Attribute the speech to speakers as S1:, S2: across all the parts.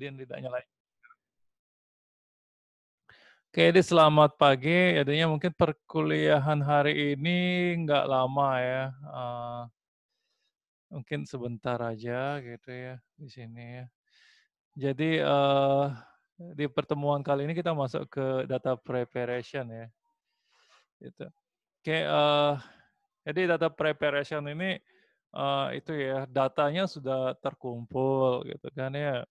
S1: Din tidak nyalain. Oke, Di selamat pagi. Jadinya mungkin perkuliahan hari ini nggak lama ya, mungkin sebentar aja gitu ya di sini ya. Jadi, di pertemuan kali ini kita masuk ke data preparation ya, gitu. Oke, jadi data preparation ini, itu ya, datanya sudah terkumpul gitu kan ya.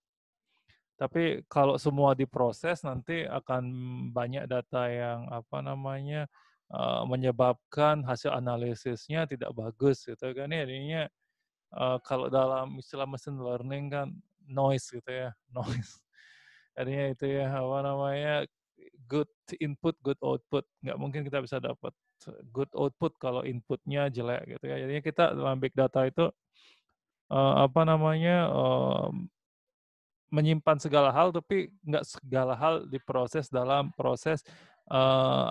S1: Tapi kalau semua diproses nanti akan banyak data yang apa namanya, menyebabkan hasil analisisnya tidak bagus gitu kan ya. Jadinya, kalau dalam istilah mesin learning kan noise gitu ya, noise. Jadinya itu ya, apa namanya, good input, good output. Nggak mungkin kita bisa dapat good output kalau inputnya jelek gitu ya. Jadinya kita dalam big data itu, apa namanya, menyimpan segala hal, tapi nggak segala hal diproses dalam proses,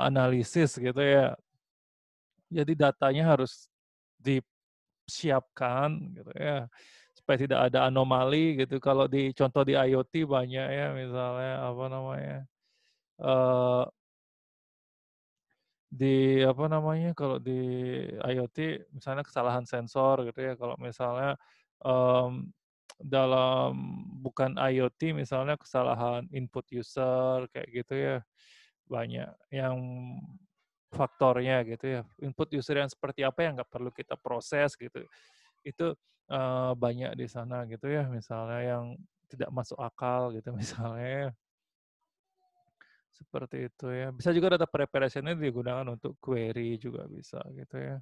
S1: analisis gitu ya. Jadi datanya harus disiapkan gitu ya, supaya tidak ada anomali gitu. Kalau di contoh di IoT banyak ya, misalnya apa namanya, eee, apa namanya, kalau di IoT misalnya kesalahan sensor gitu ya, kalau misalnya, mmm, dalam bukan IoT misalnya kesalahan input user kayak gitu ya, banyak yang faktornya gitu ya, input user yang seperti apa yang nggak perlu kita proses gitu, itu, banyak di sana gitu ya, misalnya yang tidak masuk akal gitu misalnya. Seperti itu ya. Bisa juga data preparation-nya digunakan untuk query juga bisa gitu ya,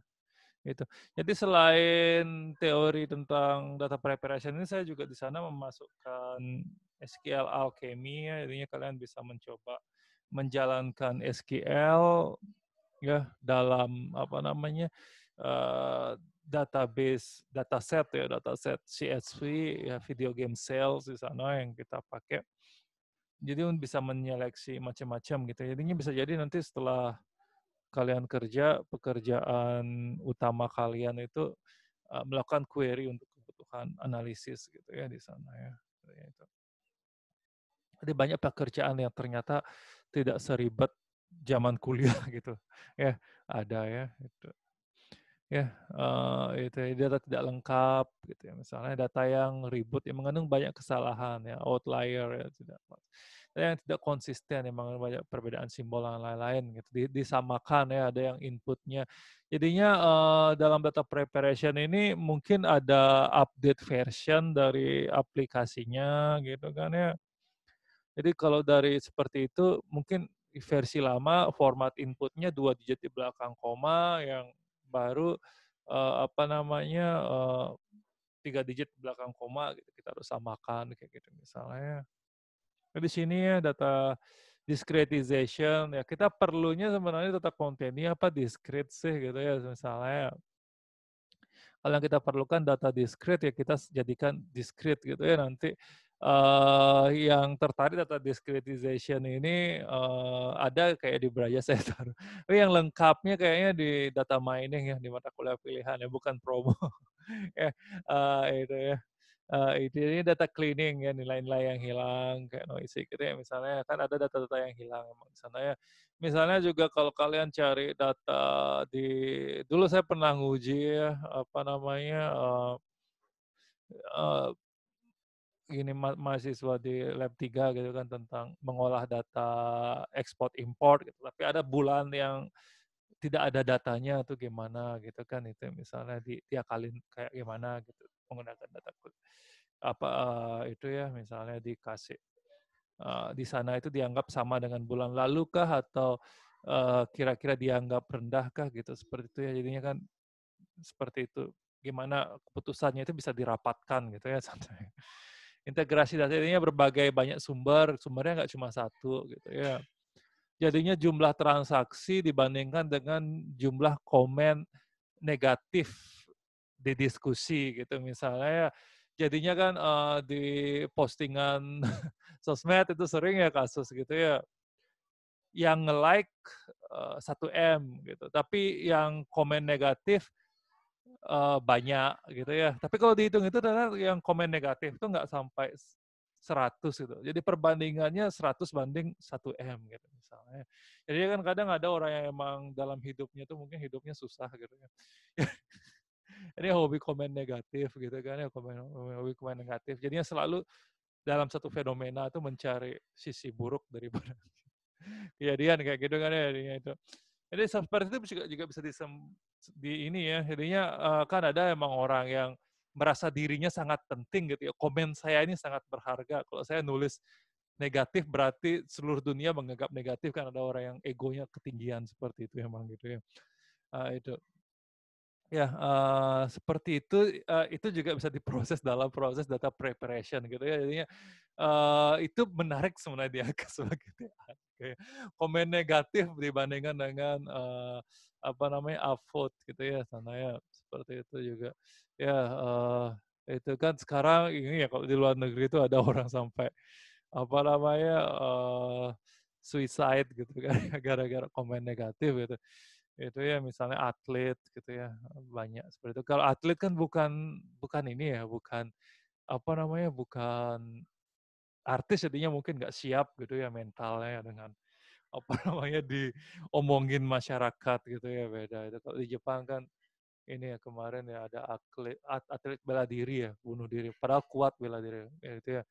S1: gitu. Jadi selain teori tentang data preparation ini saya juga di sana memasukkan SQL Alchemy ya, jadinya kalian bisa mencoba menjalankan SQL ya dalam apa namanya, database dataset ya, dataset CSV ya, video game sales di sana yang kita pakai. Jadi bisa menyeleksi macam-macam gitu. Jadinya bisa jadi nanti setelah kalian kerja, pekerjaan utama kalian itu, melakukan query untuk kebutuhan analisis gitu ya di sana ya, kayak gitu. Jadi banyak pekerjaan yang ternyata tidak seribet zaman kuliah gitu ya, ada ya gitu. Ya, itu ya, data tidak lengkap gitu ya, misalnya data yang ribut yang mengandung banyak kesalahan ya, outlier ya, yang tidak konsisten, yang mengandung banyak perbedaan simbol dan lain-lain gitu, disamakan ya, ada yang inputnya. Jadinya, dalam data preparation ini mungkin ada update version dari aplikasinya gitu kan ya. Jadi kalau dari seperti itu mungkin versi lama format inputnya 2 digit di belakang koma, yang baru, apa namanya, 3 digit di belakang koma gitu, kita harus samakan kayak gitu misalnya. Nah di sini ya data discretization ya, kita perlunya sebenarnya data contain-nya apa discrete sih gitu ya, misalnya kalau yang kita perlukan data discrete ya kita jadikan discrete gitu ya nanti, yang tertarik data discretization ini, ada kayak di Braja saya taruh. Tapi yang lengkapnya kayaknya di data mining ya, di mata kuliah pilihan ya, bukan promo. Ya, itu ya. Ini data cleaning ya, nilai-nilai yang hilang, kayak noisy gitu ya, misalnya kan ada data-data yang hilang emang di sana ya. Misalnya juga kalau kalian cari data di dulu saya pernah nguji ya, apa namanya, eee, ini mahasiswa di lab 3 gitu kan tentang mengolah data ekspor import gitu, tapi ada bulan yang tidak ada datanya tuh gimana gitu kan, itu misalnya diakalin kayak gimana gitu menggunakan data apa, itu ya misalnya dikasih, di sana itu dianggap sama dengan bulan lalu kah atau, kira-kira dianggap rendah kah gitu, seperti itu ya. Jadinya kan seperti itu, gimana keputusannya itu bisa dirapatkan gitu ya santai. Integrasi data jadinya berbagai banyak sumber, sumbernya nggak cuma satu gitu ya. Jadinya jumlah transaksi dibandingkan dengan jumlah komen negatif di diskusi gitu misalnya ya. Jadinya kan, di postingan sosmed itu sering ya kasus gitu ya, yang nge-like, 1M gitu, tapi yang komen negatif, banyak gitu ya. Tapi kalau dihitung itu ternyata yang komen negatif itu nggak sampai 100 gitu. Jadi perbandingannya 100 banding 1M gitu misalnya. Jadi kan kadang ada orang yang emang dalam hidupnya tuh mungkin hidupnya susah gitu ya. Ini hobi komen negatif gitu kan ya, hobi komen negatif. Jadinya selalu dalam satu fenomena itu mencari sisi buruk daripada kejadian kayak gitu kan ya jadinya itu. Jadi seperti itu juga bisa di ini ya, jadinya kan ada emang orang yang merasa dirinya sangat penting gitu ya, komen saya ini sangat berharga. Kalau saya nulis negatif berarti seluruh dunia menganggap negatif, kan ada orang yang egonya ketinggian seperti itu emang gitu ya. Itu. Ya, seperti itu juga bisa diproses dalam proses data preparation gitu ya. Jadinya, itu menarik sebenarnya diangkat sebagai TA. Kayak komen negatif dibandingkan dengan, apa namanya, upvote gitu ya, sana ya, seperti itu juga. Ya, itu kan sekarang ini ya kalau di luar negeri itu ada orang sampai, apa namanya, suicide gitu kan, gara-gara komen negatif gitu. Itu ya misalnya atlet gitu ya, banyak seperti itu. Kalau atlet kan bukan bukan ini ya, bukan apa namanya, bukan artis, jadinya mungkin nggak siap gitu ya mentalnya dengan apa namanya, diomongin masyarakat gitu ya, beda itu. Kalau di Jepang kan ini ya kemarin ya ada atlet bela diri ya, bunuh diri, padahal kuat bela diri, ya itu ya.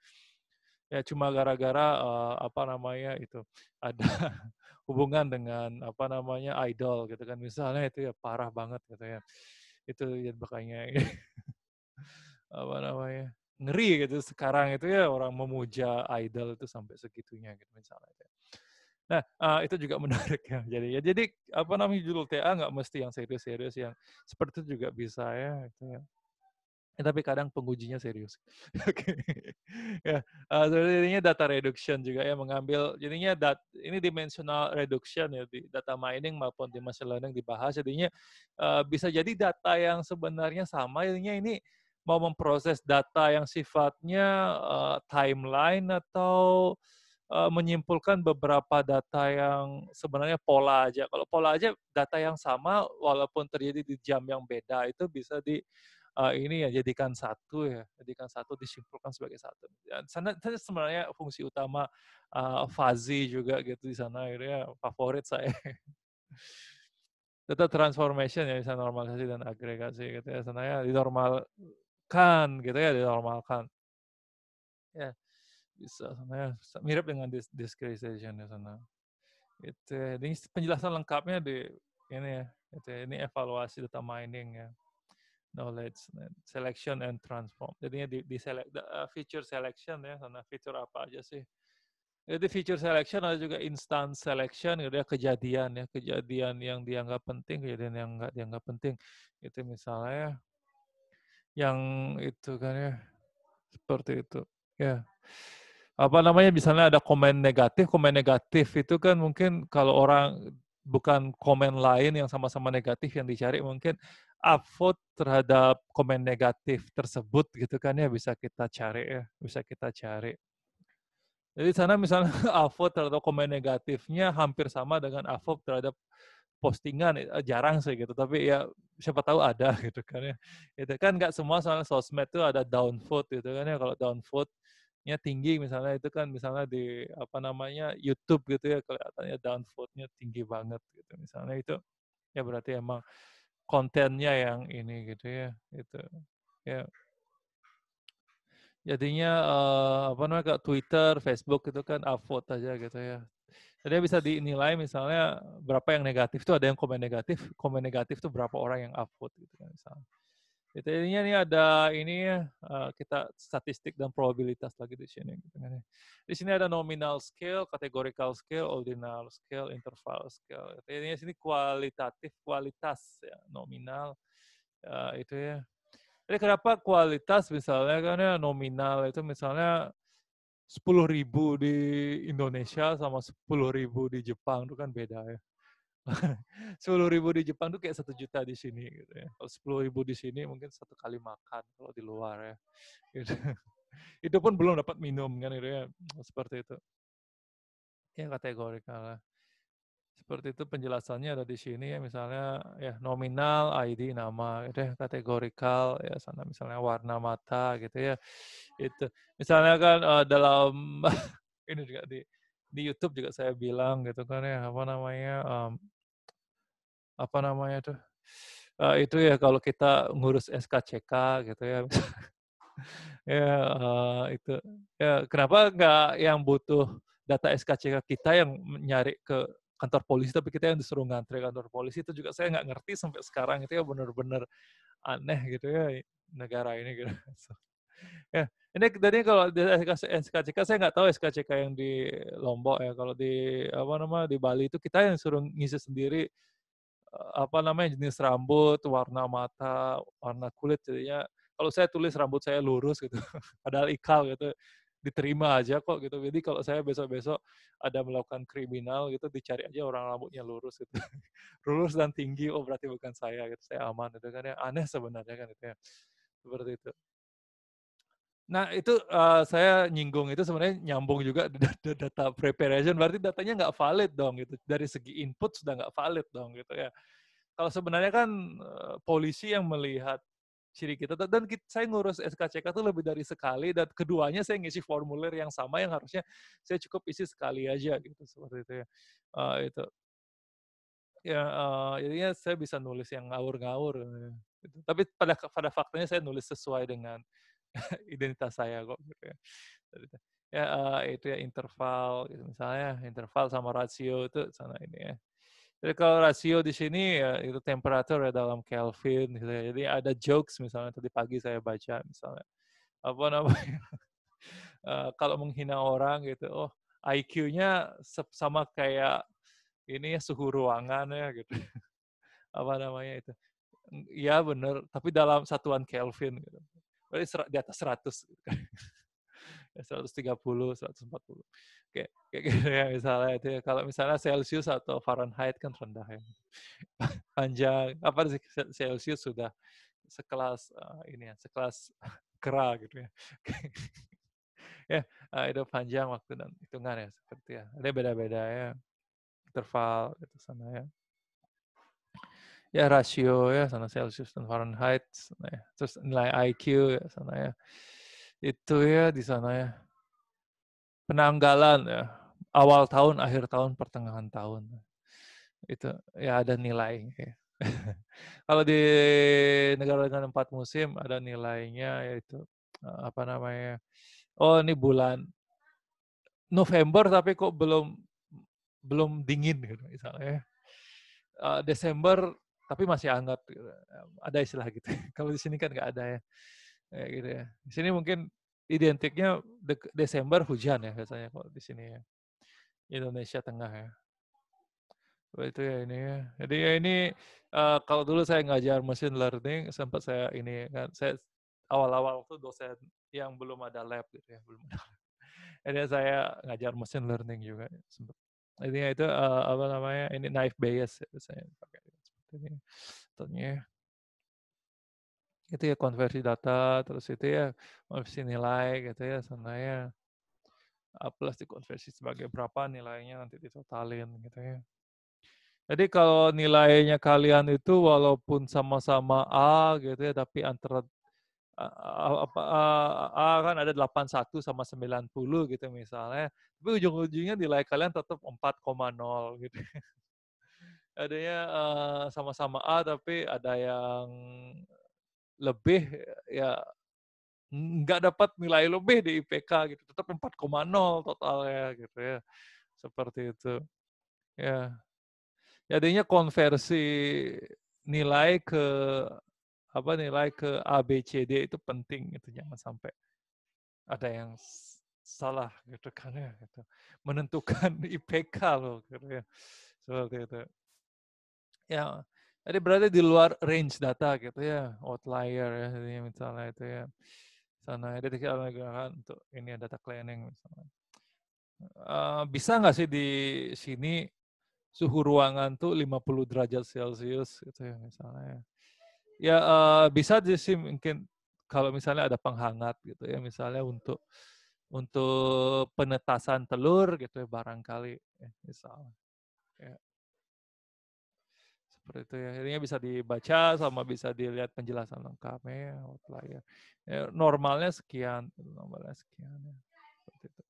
S1: Ya cuma gara-gara, apa namanya itu, ada hubungan dengan apa namanya, idol gitu kan, misalnya itu ya parah banget gitu ya. Itu ya makanya apa namanya, ngeri gitu sekarang itu ya orang memuja idol itu sampai segitunya gitu misalnya ya. Nah, itu juga menarik ya jadi apa namanya, judul TA nggak mesti yang serius-serius, yang seperti itu juga bisa ya, itu ya. Tapi kadang pengujinya serius. Oke. Ya, jadinya data reduction juga ya, mengambil jadinya ini dimensional reduction ya, di data mining maupun di machine learning dibahas. Jadinya, bisa jadi data yang sebenarnya sama, jadinya ini mau memproses data yang sifatnya, timeline atau, menyimpulkan beberapa data yang sebenarnya pola aja. Kalau pola aja data yang sama walaupun terjadi di jam yang beda itu bisa ini ya jadikan satu disimpulkan sebagai satu. Dan sana itu sebenarnya fungsi utama, fuzzy juga gitu di sana gitu ya, favorit saya. Data transformation ya, bisa normalisasi dan agregasi gitu ya, sebenarnya dinormalkan gitu ya, dinormalkan. Ya, bisa sebenarnya mirip dengan discretization di sana. Itu ya, ini penjelasan lengkapnya di ini ya, itu ya, ini evaluasi data mining ya. Knowledge selection and transform. Jadinya feature selection ya, karena fitur apa aja sih. Jadi feature selection ada juga instance selection gitu ya, kejadian yang dianggap penting, kejadian yang nggak dianggap penting. Itu misalnya yang itu kan ya, seperti itu. Ya. Apa namanya, misalnya ada komen negatif itu kan mungkin kalau orang bukan komen lain yang sama-sama negatif yang dicari, mungkin upvote terhadap komen negatif tersebut gitu kan ya, bisa kita cari ya, bisa kita cari. Jadi sana misalnya upvote terhadap komen negatifnya hampir sama dengan upvote terhadap postingan, jarang sih gitu, tapi ya siapa tahu ada gitu kan ya. Itu kan nggak semua soal sosmed tuh ada downvote gitu kan ya, kalau downvote-nya tinggi misalnya itu kan misalnya di apa namanya, YouTube gitu ya, kelihatannya downvote-nya tinggi banget gitu misalnya, itu ya berarti emang kontennya yang ini gitu ya, gitu. Ya. Jadinya, apa namanya, kayak Twitter, Facebook itu kan upvote aja gitu ya. Jadi bisa dinilai misalnya berapa yang negatif tuh, ada yang komen negatif tuh berapa orang yang upvote gitu kan misalnya. Itu intinya nih ada ini ya, kita statistik dan probabilitas lagi di sini gitu kan ya. Di sini ada nominal scale, categorical scale, ordinal scale, interval scale. Intinya sini kualitas ya, nominal, itu ya. Jadi kenapa kualitas misalnya kan ya, nominal itu misalnya 10.000 di Indonesia sama 10.000 di Jepang itu kan beda ya. 10.000 di Jepang tuh kayak 1 juta di sini gitu ya. Kalau 10.000 di sini mungkin 1 kali makan kalau di luar ya. Gitu. Itu pun belum dapat minum kan gitu ya. Seperti itu. Ya kategori kalah. seperti itu penjelasannya ada di sini ya, misalnya ya nominal, ID, nama, gitu ya, kategorikal ya sana misalnya warna mata gitu ya. Itu. Misalnya kan dalam ini juga di YouTube juga saya bilang gitu kan ya, apa namanya tuh, itu ya kalau kita ngurus SKCK gitu ya, ya, itu. Ya kenapa nggak yang butuh data SKCK kita yang nyari ke kantor polisi, tapi kita yang disuruh ngantri kantor polisi, itu juga saya nggak ngerti sampai sekarang, itu ya benar-benar aneh gitu ya, negara ini gitu. Ya, ini tadi kalau di SKCK saya nggak tahu SKCK yang di Lombok ya, kalau di apa namanya, di Bali itu kita yang suruh ngisi sendiri apa namanya, jenis rambut, warna mata, warna kulit, jadinya kalau saya tulis rambut saya lurus gitu, padahal ikal gitu, diterima aja kok gitu. Jadi kalau saya besok-besok ada melakukan kriminal gitu, dicari aja orang rambutnya lurus gitu. Lurus dan tinggi, oh berarti bukan saya gitu, saya aman gitu kan ya. Aneh sebenarnya kan itu ya, seperti itu. Nah itu, saya nyinggung itu sebenarnya nyambung juga data preparation, berarti datanya nggak valid dong gitu, dari segi input sudah nggak valid dong gitu ya. Kalau sebenarnya kan, polisi yang melihat ciri kita dan saya ngurus SKCK tuh lebih dari sekali dan keduanya saya ngisi formulir yang sama yang harusnya saya cukup isi sekali aja gitu, seperti itu ya. Itu. Ya, jadinya saya bisa nulis yang ngawur-ngawur, gitu. Tapi pada faktanya saya nulis sesuai dengan identitas saya kok gitu ya. Ya, itu ya interval gitu, misalnya interval sama rasio itu sana ini ya. Jadi kalau rasio di sini ya itu temperatur ya dalam Kelvin gitu ya. Jadi ada jokes misalnya tadi pagi saya baca misalnya, apa namanya, kalau menghina orang gitu, oh IQ-nya sama kayak ini ya suhu ruangan ya gitu, apa namanya itu, iya bener, tapi dalam satuan Kelvin gitu. Berarti di atas 100 gitu kan. 130, 140. Kayak gitu ya misalnya itu ya. Kalau misalnya Celsius atau Fahrenheit kan rendah ya. Panjang, apa sih Celsius sudah sekelas ini ya, sekelas kera gitu ya. Ya, itu panjang waktu dan hitungan ya seperti ya. Ada beda-beda ya, interval itu sana ya. Ya rasio ya sana Celsius dan Fahrenheit sana ya. Terus nilai IQ ya sana ya. Itu ya di sana ya. Penanggalan ya. Awal tahun, akhir tahun, pertengahan tahun. Itu ya ada nilai ya. Kalau di negara dengan 4 musim ada nilainya yaitu apa namanya? Oh, ini bulan November tapi kok belum belum dingin gitu misalnya. Desember tapi masih hangat gitu. Ada istilah gitu. Kalau di sini kan nggak ada ya. Kayak gitu ya. Di sini mungkin identiknya Desember hujan ya biasanya kalau di sini ya. Indonesia Tengah ya. Oh, itu ya ini ya. Jadi ya ini kalau dulu saya ngajar machine learning sempat saya ini kan saya awal-awal tuh dosen yang belum ada lab gitu ya, belum ada. Jadi saya ngajar machine learning juga sempat. Ini ya itu apa namanya? Ini naive Bayes ya, saya pakai seperti ini. Contohnya itu ya konversi data terus itu ya konversi nilai gitu ya sebenarnya A plus dikonversi sebagai berapa nilainya nanti ditotalin gitu ya. Jadi kalau nilainya kalian itu walaupun sama-sama A gitu ya, tapi antara A kan ada 81 sama 90 gitu misalnya, tapi ujung-ujungnya nilai kalian tetap 4,0 gitu. Adanya sama-sama A tapi ada yang lebih ya nggak dapat nilai lebih di IPK gitu, tetap 4,0 totalnya gitu ya. Seperti itu. Ya. Jadinya konversi nilai ke apa nilai ke A, B, C, D itu penting itu jangan sampai ada yang salah gitu kan ya gitu. Menentukan IPK loh gitu ya. Seperti itu. Ya, jadi berarti di luar range data gitu ya, outlier ya, jadi misalnya itu ya. Sana jadi kita gunakan untuk ini data cleaning misalnya. Bisa nggak sih di sini suhu ruangan tuh 50 derajat Celcius gitu ya misalnya. Ya bisa sih mungkin kalau misalnya ada penghangat gitu ya misalnya untuk penetasan telur gitu ya barangkali ya, misalnya. Ya. Seperti itu ya. Akhirnya bisa dibaca sama bisa dilihat penjelasan lengkapnya outlier. Ya, normalnya sekian, normalnya sekian ya. Seperti itu.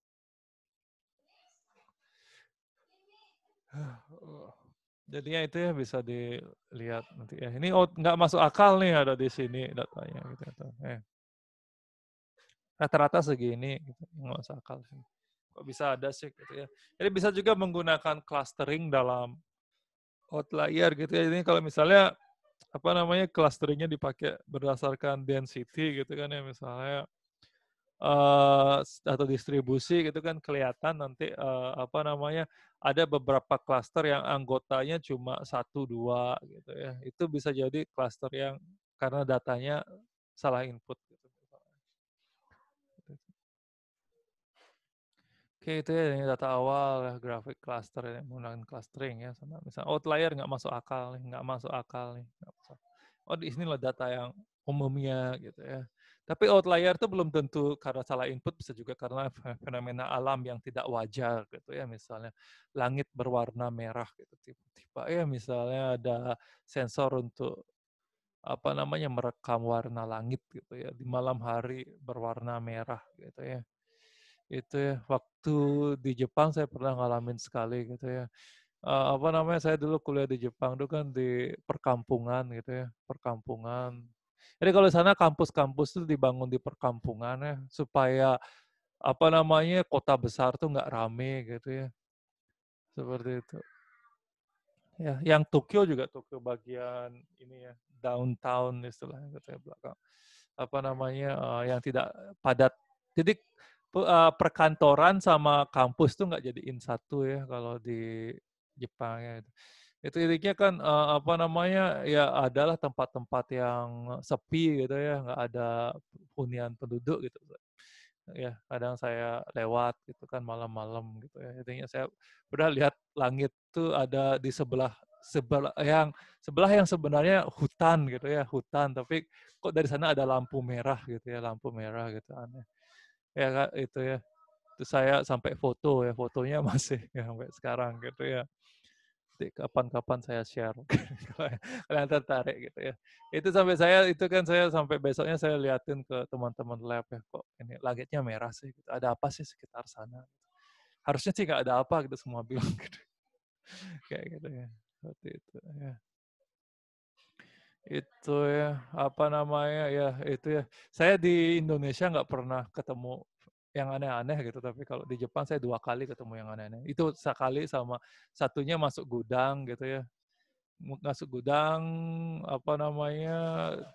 S1: Jadinya itu ya bisa dilihat nanti ya. Ini nggak masuk akal nih ada di sini datanya gitu. Rata-rata segini gitu. Nggak masuk akal sih. Kok bisa ada sih gitu ya. Jadi bisa juga menggunakan clustering dalam outlier gitu ya. Ini kalau misalnya apa namanya clusteringnya dipakai berdasarkan density gitu kan ya misalnya atau distribusi gitu kan kelihatan nanti apa namanya ada beberapa cluster yang anggotanya cuma 1 2 gitu ya. Itu bisa jadi cluster yang karena datanya salah input gitu. Oke, itu ya ini data awal ya, grafik cluster ya, menggunakan clustering ya. Sama misalnya outlier nggak masuk akal nih, nggak masuk akal nih. Nggak masuk. Oh, di sini loh data yang umumnya gitu ya. Tapi outlier itu belum tentu karena salah input, bisa juga karena fenomena alam yang tidak wajar gitu ya. Misalnya langit berwarna merah gitu tiba-tiba ya misalnya ada sensor untuk apa namanya merekam warna langit gitu ya di malam hari berwarna merah gitu ya. Itu ya, waktu di Jepang saya pernah ngalamin sekali gitu ya. Apa namanya, saya dulu kuliah di Jepang itu kan di perkampungan gitu ya, perkampungan. Jadi kalau di sana kampus-kampus itu dibangun di perkampungan ya, supaya apa namanya, kota besar tuh nggak rame gitu ya, seperti itu. Ya, yang Tokyo juga Tokyo bagian ini ya, downtown istilahnya gitu ya, belakang. Apa namanya, yang tidak padat. Jadi perkantoran sama kampus tuh nggak jadiin satu ya kalau di Jepang ya. Itu intinya kan apa namanya ya adalah tempat-tempat yang sepi gitu ya, nggak ada hunian penduduk gitu. Ya kadang saya lewat gitu kan malam-malam gitu ya. Intinya saya udah lihat langit tuh ada di sebelah yang sebenarnya hutan gitu ya, hutan tapi kok dari sana ada lampu merah gitu ya, lampu merah gitu aneh. Ya Kak, itu ya. Terus saya sampai foto ya, fotonya masih ya sampai sekarang gitu ya. Nanti kapan-kapan saya share kalau kalian tertarik gitu ya. Itu sampai saya itu kan saya sampai besoknya saya liatin ke teman-teman lab ya, kok ini langitnya merah sih gitu. Ada apa sih sekitar sana? Harusnya sih nggak ada apa gitu semua bilang gitu. Kayak gitu ya. Seperti itu ya. Itu ya, apa namanya ya, itu ya. Saya di Indonesia nggak pernah ketemu yang aneh-aneh gitu, tapi kalau di Jepang saya 2 kali ketemu yang aneh-aneh. Itu sekali sama satunya masuk gudang gitu ya. Masuk gudang, apa namanya,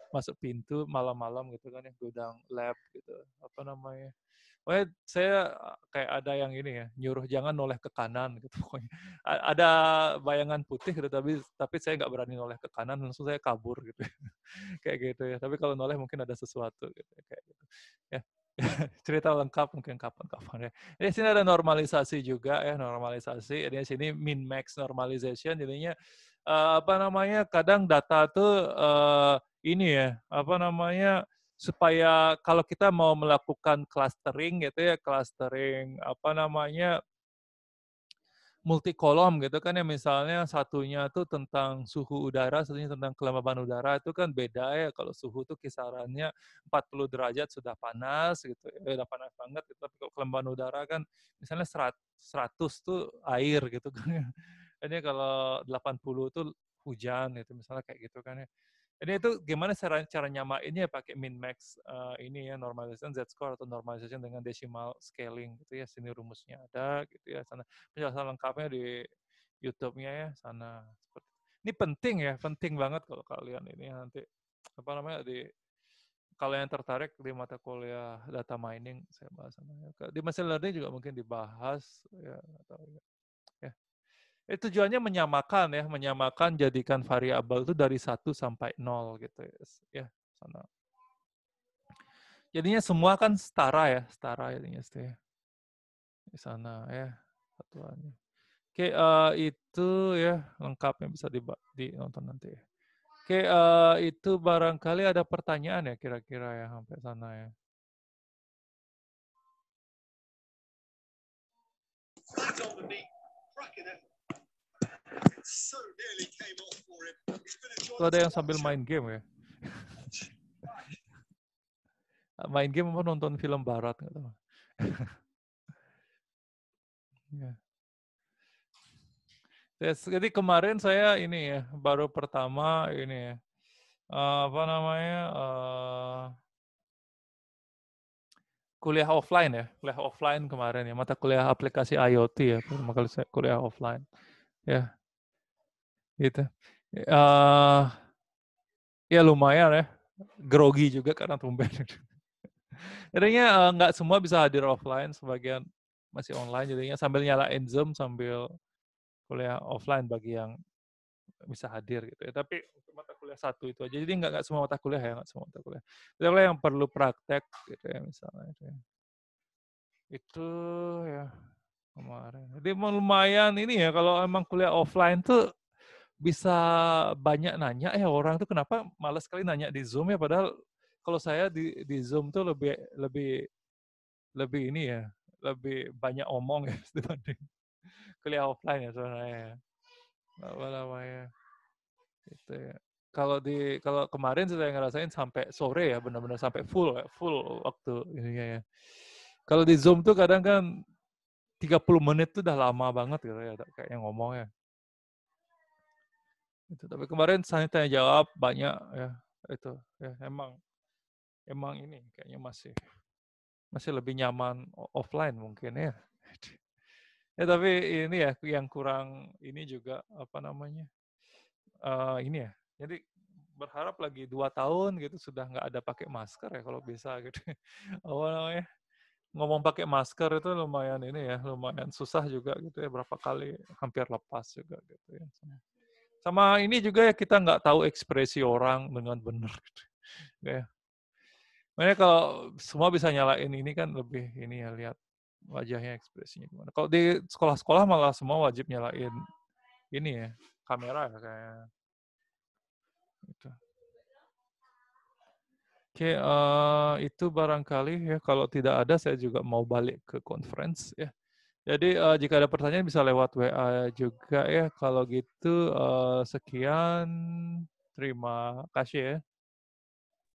S1: masuk pintu malam-malam gitu kan ya, gudang lab gitu, apa namanya. Pokoknya saya kayak ada yang ini ya, nyuruh jangan noleh ke kanan gitu pokoknya. Ada bayangan putih gitu, tapi saya nggak berani noleh ke kanan, langsung saya kabur gitu. Kayak gitu ya. Tapi kalau noleh mungkin ada sesuatu gitu ya, kayak gitu. Ya. Cerita lengkap mungkin kapan-kapan ya. Di sini ada normalisasi juga ya, normalisasi. Di sini min max normalization jadinya apa namanya? Kadang data tuh ini ya, apa namanya? Supaya kalau kita mau melakukan clustering gitu ya, clustering apa namanya? Multi kolom gitu kan ya, misalnya satunya tuh tentang suhu udara, satunya tentang kelembaban udara, itu kan beda ya. Kalau suhu tuh kisarannya 40 derajat sudah panas gitu ya, udah panas banget gitu. Tapi kalau kelembaban udara kan misalnya 100 tuh air gitu kan ya. Ini kalau 80 tuh hujan gitu, misalnya kayak gitu kan ya. Jadi itu gimana cara nyamainnya pakai min max ini ya normalization z-score atau normalization dengan decimal scaling gitu ya. Sini rumusnya ada gitu ya. Sana penjelasan lengkapnya di YouTube-nya ya sana. Ini penting ya, penting banget kalau kalian ini nanti apa namanya kalau yang tertarik di mata kuliah data mining saya bahas sana. Di machine learning juga mungkin dibahas ya atau ya. Tujuannya menyamakan ya, menyamakan jadikan variabel itu dari 1 sampai 0 gitu ya. Sana. Jadinya semua kan setara jadinya ya. Di sana ya satuannya. Oke, itu ya lengkapnya bisa nonton nanti ya. Oke, itu barangkali ada pertanyaan ya kira-kira ya sampai sana ya. Itu ada yang sambil main game ya. Main game apa nonton film barat nggak tahu. Ya. Jadi kemarin saya ini ya baru pertama ini ya apa namanya kuliah offline ya, kuliah offline kemarin ya, mata kuliah aplikasi IoT ya, pertama kali saya kuliah offline ya, gitu. Ya lumayan ya, grogi juga karena tumben. Jadinya nggak semua bisa hadir offline, sebagian masih online, jadinya sambil nyalain Zoom sambil kuliah offline bagi yang bisa hadir gitu ya. Tapi untuk mata kuliah satu itu aja, jadi nggak semua mata kuliah ya, nggak semua mata kuliah. Mata kuliah yang perlu praktek gitu ya misalnya. Itu ya kemarin. Jadi lumayan ini ya, kalau emang kuliah offline tuh bisa banyak nanya ya orang tuh kenapa malas sekali nanya di Zoom ya, padahal kalau saya di Zoom tuh lebih lebih lebih ini ya, lebih banyak omong ya dibanding kuliah offline ya sebenarnya ya. Apa namanya? Itu ya. Kalau kemarin saya ngerasain sampai sore ya, benar-benar sampai full ya, full waktu ininya ya. Kalau di Zoom tuh kadang kan 30 menit tuh udah lama banget gitu ya, kayaknya ngomong ya. Itu, tapi kemarin saya tanya jawab banyak ya, itu ya emang ini kayaknya masih lebih nyaman offline mungkin ya. Ya tapi ini ya yang kurang ini juga apa namanya ini ya. Jadi berharap lagi 2 tahun gitu sudah nggak ada pakai masker ya kalau bisa gitu. Apa namanya ngomong pakai masker itu lumayan ini ya, lumayan susah juga gitu ya, berapa kali hampir lepas juga gitu ya. Sama ini juga ya kita nggak tahu ekspresi orang dengan benar gitu. Ya. Makanya kalau semua bisa nyalain ini kan lebih ini ya, lihat wajahnya ekspresinya gimana. Kalau di sekolah-sekolah malah semua wajib nyalain ini ya, kamera ya kayak gitu. Oke, itu barangkali ya, kalau tidak ada saya juga mau balik ke conference ya. Jadi jika ada pertanyaan bisa lewat WA juga ya. Kalau gitu sekian, terima kasih ya.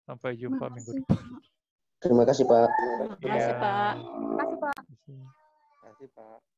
S1: Sampai jumpa minggu depan.
S2: Terima kasih, Pak.
S3: Terima kasih, Pak.
S1: Iya.
S3: Terima kasih, Pak.
S2: Terima kasih, Pak.